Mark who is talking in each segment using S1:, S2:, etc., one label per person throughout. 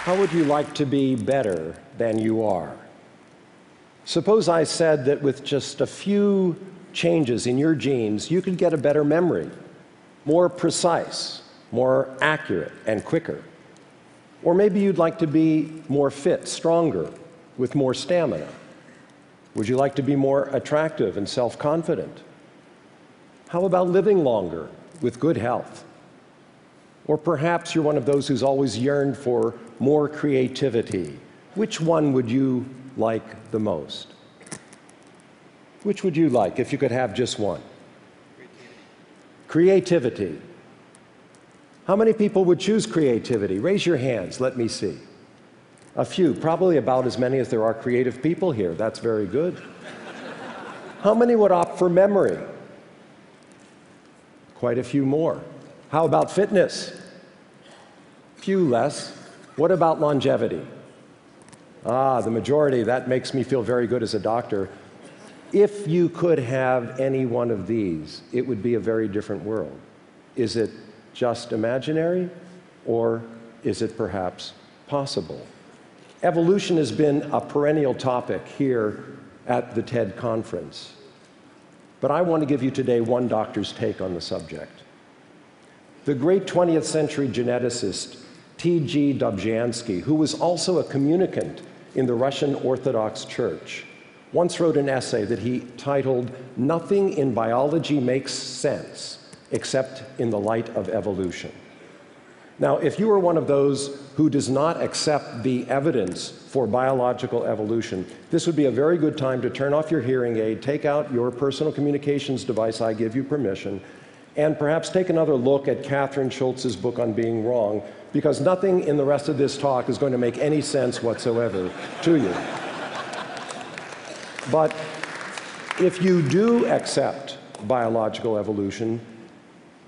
S1: How would you like to be better than you are? Suppose I said that with just a few changes in your genes, you could get a better memory, more precise, more accurate, and quicker. Or maybe you'd like to be more fit, stronger, with more stamina. Would you like to be more attractive and self-confident? How about living longer with good health? Or perhaps you're one of those who's always yearned for more creativity. Which one would you like the most? Which would you like if you could have just one? Creativity. How many people would choose creativity? Raise your hands, let me see. A few, probably about as many as there are creative people here. That's very good. How many would opt for memory? Quite a few more. How about fitness? Few less. What about longevity? The majority. That makes me feel very good as a doctor. If you could have any one of these, it would be a very different world. Is it just imaginary, or is it perhaps possible? Evolution has been a perennial topic here at the TED conference. But I want to give you today one doctor's take on the subject. The great 20th century geneticist T.G. Dobzhansky, who was also a communicant in the Russian Orthodox Church, once wrote an essay that he titled, "Nothing in Biology Makes Sense Except in the Light of Evolution." Now, if you are one of those who does not accept the evidence for biological evolution, this would be a very good time to turn off your hearing aid, take out your personal communications device, I give you permission, and perhaps take another look at Catherine Schultz's book on being wrong, because nothing in the rest of this talk is going to make any sense whatsoever to you. But if you do accept biological evolution,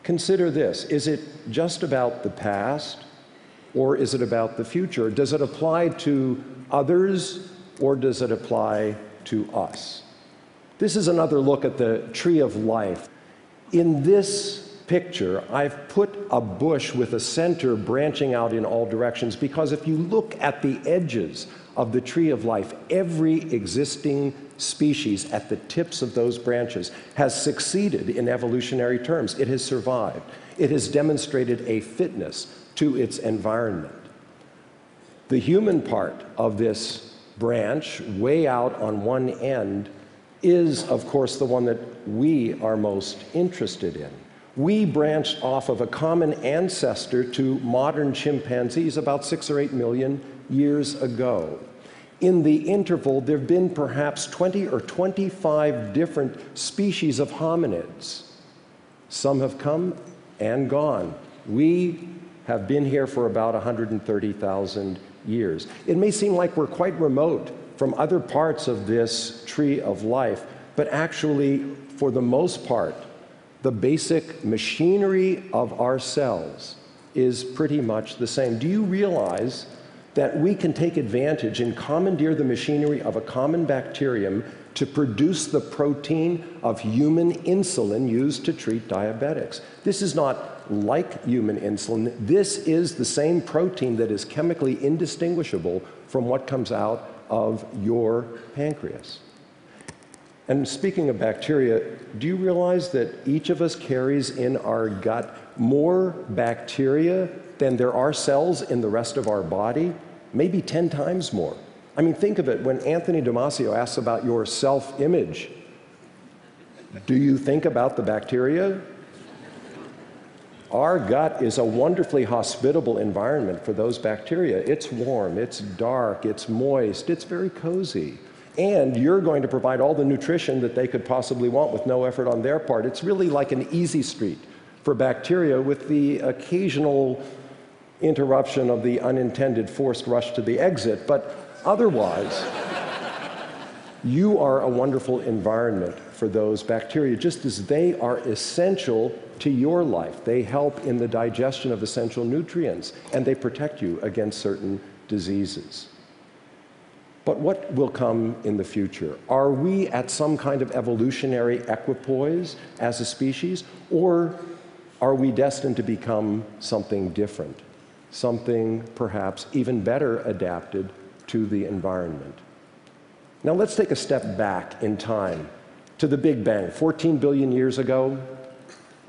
S1: consider this. Is it just about the past, or is it about the future? Does it apply to others, or does it apply to us? This is another look at the tree of life. In this picture, I've put a bush with a center branching out in all directions, because if you look at the edges of the tree of life, every existing species at the tips of those branches has succeeded in evolutionary terms. It has survived. It has demonstrated a fitness to its environment. The human part of this branch, way out on one end, is, of course, the one that we are most interested in. We branched off of a common ancestor to modern chimpanzees about 6 or 8 million years ago. In the interval, there have been perhaps 20 or 25 different species of hominids. Some have come and gone. We have been here for about 130,000 years. It may seem like we're quite remote from other parts of this tree of life, but actually, for the most part, the basic machinery of our cells is pretty much the same. Do you realize that we can take advantage and commandeer the machinery of a common bacterium to produce the protein of human insulin used to treat diabetics? This is not like human insulin. This is the same protein that is chemically indistinguishable from what comes out of your pancreas. And speaking of bacteria, do you realize that each of us carries in our gut more bacteria than there are cells in the rest of our body? Maybe 10 times more. I mean, think of it. When Anthony Damasio asks about your self-image, do you think about the bacteria? Our gut is a wonderfully hospitable environment for those bacteria. It's warm, it's dark, it's moist, it's very cozy. And you're going to provide all the nutrition that they could possibly want with no effort on their part. It's really like an easy street for bacteria, with the occasional interruption of the unintended forced rush to the exit. But otherwise, you are a wonderful environment for for those bacteria, just as they are essential to your life. They help in the digestion of essential nutrients, and they protect you against certain diseases. But what will come in the future? Are we at some kind of evolutionary equipoise as a species, or are we destined to become something different, something perhaps even better adapted to the environment? Now let's take a step back in time to the Big Bang. 14 billion years ago,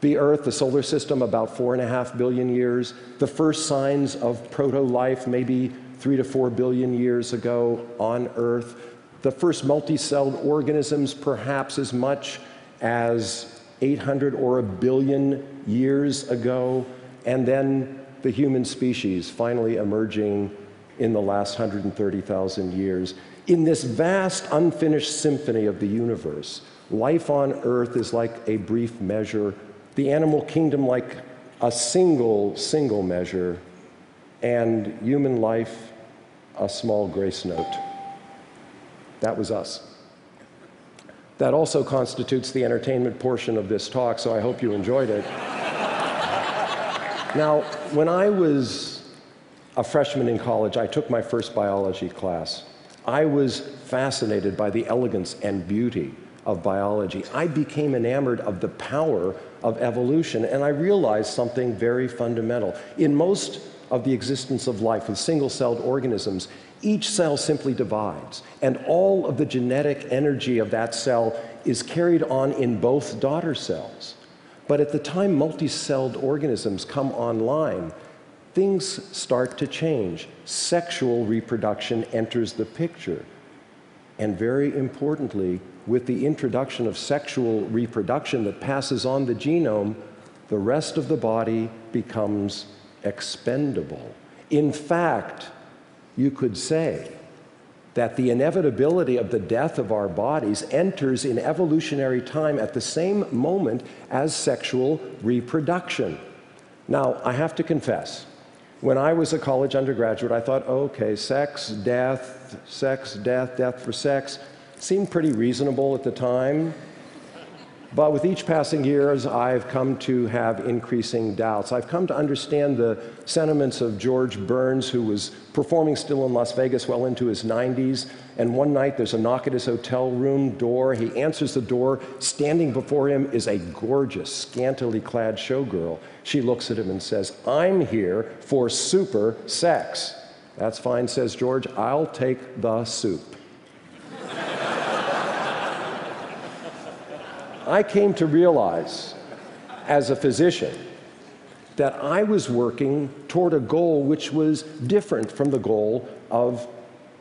S1: the Earth, the solar system, about 4.5 billion years. The first signs of proto-life, maybe 3 to 4 billion years ago on Earth. The first multi-celled organisms, perhaps as much as 800 or 1 billion years ago. And then the human species finally emerging in the last 130,000 years. In this vast, unfinished symphony of the universe, life on Earth is like a brief measure, the animal kingdom like a single measure, and human life a small grace note. That was us. That also constitutes the entertainment portion of this talk, so I hope you enjoyed it. Now, when I was a freshman in college, I took my first biology class. I was fascinated by the elegance and beauty of biology. I became enamored of the power of evolution, and I realized something very fundamental. In most of the existence of life with single-celled organisms, each cell simply divides, and all of the genetic energy of that cell is carried on in both daughter cells. But at the time multi-celled organisms come online, things start to change. Sexual reproduction enters the picture. And very importantly, with the introduction of sexual reproduction that passes on the genome, the rest of the body becomes expendable. In fact, you could say that the inevitability of the death of our bodies enters in evolutionary time at the same moment as sexual reproduction. Now, I have to confess, when I was a college undergraduate, I thought, okay, sex, death, death for sex, seemed pretty reasonable at the time. But with each passing years, I've come to have increasing doubts. I've come to understand the sentiments of George Burns, who was performing still in Las Vegas well into his 90s. And one night, there's a knock at his hotel room door. He answers the door. Standing before him is a gorgeous, scantily clad showgirl. She looks at him and says, "I'm here for super sex." "That's fine," says George. "I'll take the soup." I came to realize, as a physician, that I was working toward a goal which was different from the goal of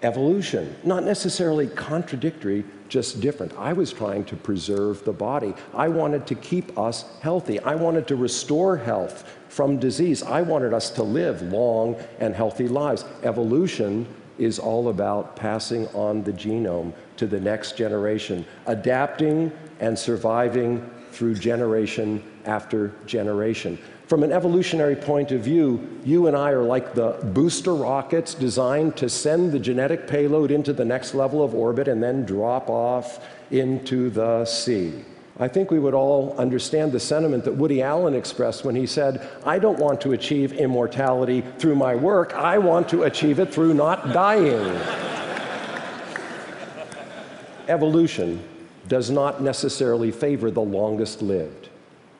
S1: evolution. Not necessarily contradictory, just different. I was trying to preserve the body. I wanted to keep us healthy. I wanted to restore health from disease. I wanted us to live long and healthy lives. Evolution is all about passing on the genome to the next generation, adapting and surviving through generation after generation. From an evolutionary point of view, you and I are like the booster rockets designed to send the genetic payload into the next level of orbit and then drop off into the sea. I think we would all understand the sentiment that Woody Allen expressed when he said, "I don't want to achieve immortality through my work, I want to achieve it through not dying." Evolution does not necessarily favor the longest lived.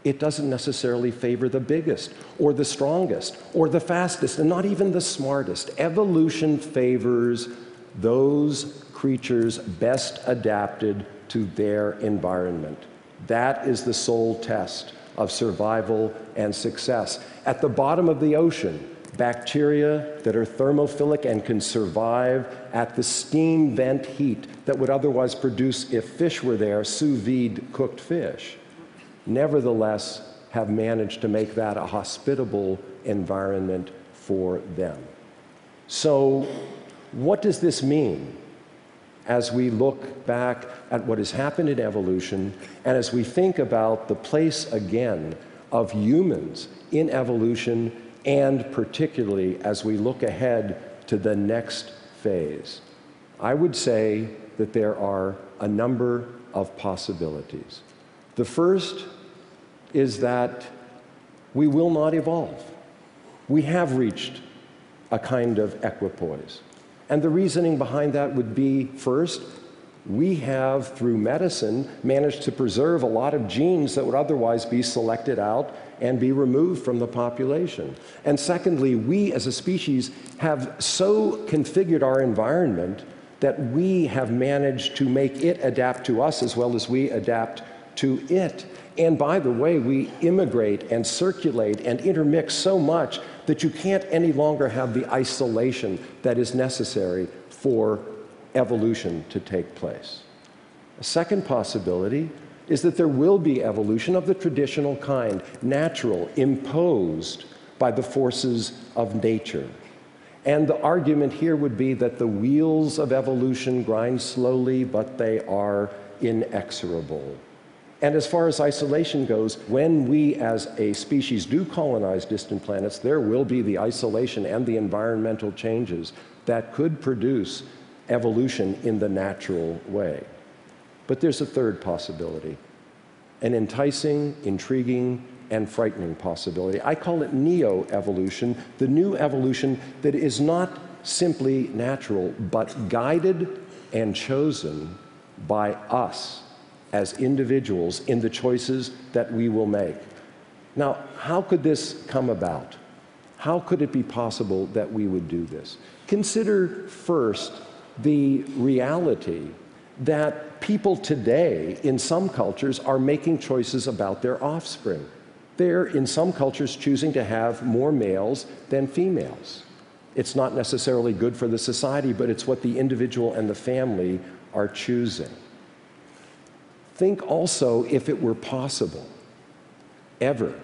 S1: It doesn't necessarily favor the biggest, or the strongest, or the fastest, and not even the smartest. Evolution favors those creatures best adapted to their environment. That is the sole test of survival and success. At the bottom of the ocean, bacteria that are thermophilic and can survive at the steam vent heat that would otherwise produce, if fish were there, sous vide cooked fish, nevertheless have managed to make that a hospitable environment for them. So what does this mean as we look back at what has happened in evolution and as we think about the place again of humans in evolution, and particularly as we look ahead to the next phase? I would say that there are a number of possibilities. The first is that we will not evolve. We have reached a kind of equipoise. And the reasoning behind that would be, first, we have, through medicine, managed to preserve a lot of genes that would otherwise be selected out and be removed from the population. And secondly, we as a species have so configured our environment that we have managed to make it adapt to us as well as we adapt to it. And by the way, we immigrate and circulate and intermix so much that you can't any longer have the isolation that is necessary for evolution to take place. A second possibility is that there will be evolution of the traditional kind, natural, imposed by the forces of nature. And the argument here would be that the wheels of evolution grind slowly, but they are inexorable. And as far as isolation goes, when we as a species do colonize distant planets, there will be the isolation and the environmental changes that could produce evolution in the natural way. But there's a third possibility, an enticing, intriguing, and frightening possibility. I call it neo-evolution, the new evolution that is not simply natural, but guided and chosen by us as individuals in the choices that we will make. Now, how could this come about? How could it be possible that we would do this? Consider first the reality that people today in some cultures are making choices about their offspring. They're in some cultures choosing to have more males than females. It's not necessarily good for the society, but it's what the individual and the family are choosing. Think also if it were possible, ever,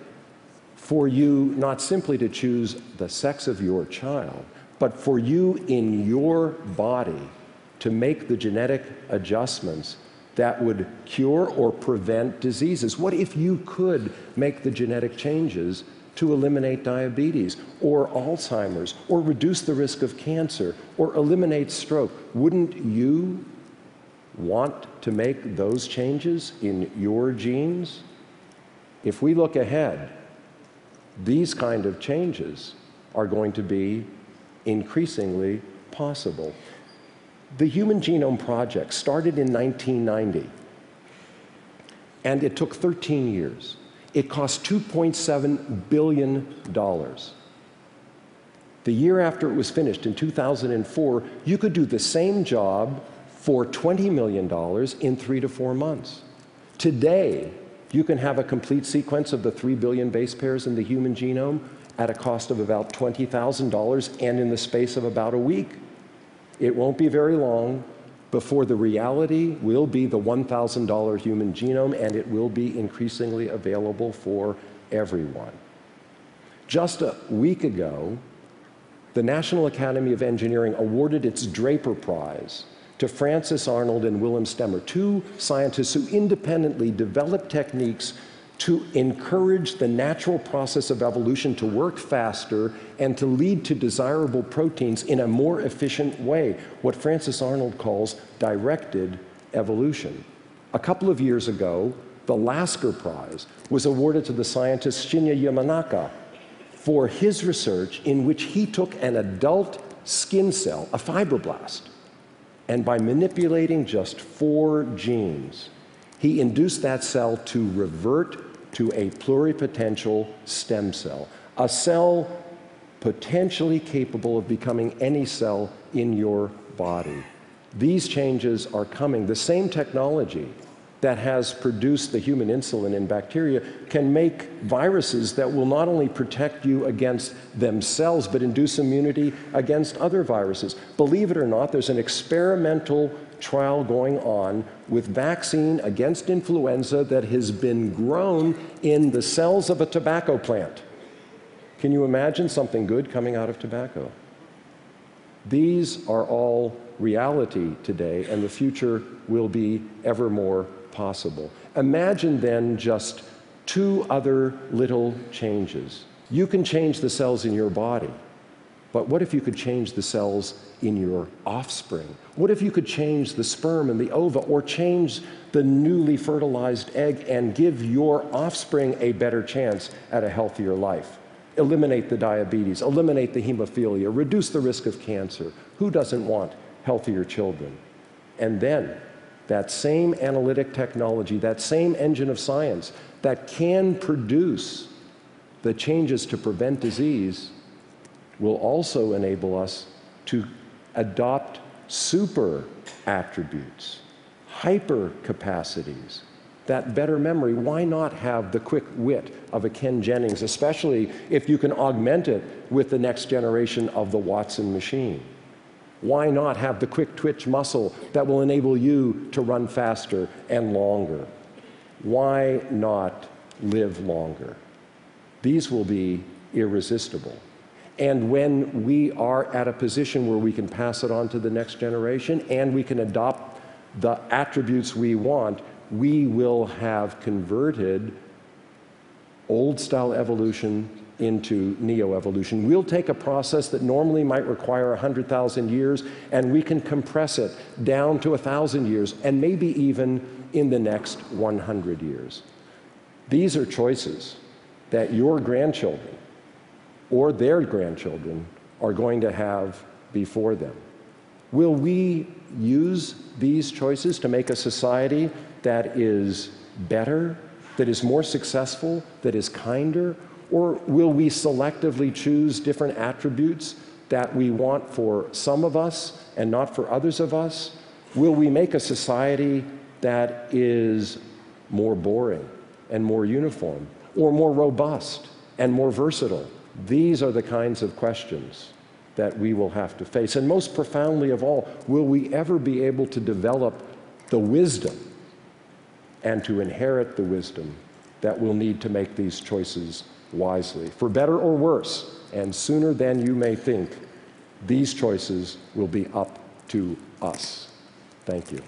S1: for you not simply to choose the sex of your child, but for you in your body to make the genetic adjustments that would cure or prevent diseases. What if you could make the genetic changes to eliminate diabetes or Alzheimer's or reduce the risk of cancer or eliminate stroke? Wouldn't you want to make those changes in your genes? If we look ahead, these kind of changes are going to be increasingly possible. The Human Genome Project started in 1990, and it took 13 years. It cost $2.7 billion. The year after it was finished, in 2004, you could do the same job for $20 million in 3 to 4 months. Today, you can have a complete sequence of the 3 billion base pairs in the human genome at a cost of about $20,000 and in the space of about a week. It won't be very long before the reality will be the $1,000 human genome, and it will be increasingly available for everyone. Just a week ago, the National Academy of Engineering awarded its Draper Prize to Francis Arnold and Willem Stemmer, two scientists who independently developed techniques to encourage the natural process of evolution to work faster and to lead to desirable proteins in a more efficient way, what Francis Arnold calls directed evolution. A couple of years ago, the Lasker Prize was awarded to the scientist Shinya Yamanaka for his research in which he took an adult skin cell, a fibroblast, and by manipulating just 4 genes, he induced that cell to revert to a pluripotential stem cell, a cell potentially capable of becoming any cell in your body. These changes are coming. The same technology that has produced the human insulin in bacteria can make viruses that will not only protect you against themselves, but induce immunity against other viruses. Believe it or not, there's an experimental trial going on with vaccine against influenza that has been grown in the cells of a tobacco plant. Can you imagine something good coming out of tobacco? These are all reality today, and the future will be ever more possible. Imagine then just 2 other little changes. You can change the cells in your body But what if you could change the cells in your offspring? What if you could change the sperm and the ova, or change the newly fertilized egg and give your offspring a better chance at a healthier life? Eliminate the diabetes, eliminate the hemophilia, reduce the risk of cancer. Who doesn't want healthier children? And then that same analytic technology, that same engine of science that can produce the changes to prevent disease will also enable us to adopt super attributes, hyper capacities, that better memory. Why not have the quick wit of a Ken Jennings, especially if you can augment it with the next generation of the Watson machine? Why not have the quick twitch muscle that will enable you to run faster and longer? Why not live longer? These will be irresistible. And when we are at a position where we can pass it on to the next generation and we can adopt the attributes we want, we will have converted old-style evolution into neo-evolution. We'll take a process that normally might require 100,000 years, and we can compress it down to 1,000 years, and maybe even in the next 100 years. These are choices that your grandchildren or their grandchildren are going to have before them. Will we use these choices to make a society that is better, that is more successful, that is kinder? Or will we selectively choose different attributes that we want for some of us and not for others of us? Will we make a society that is more boring and more uniform, or more robust and more versatile? These are the kinds of questions that we will have to face. And most profoundly of all, will we ever be able to develop the wisdom and to inherit the wisdom that we'll need to make these choices wisely, for better or worse? And sooner than you may think, these choices will be up to us. Thank you.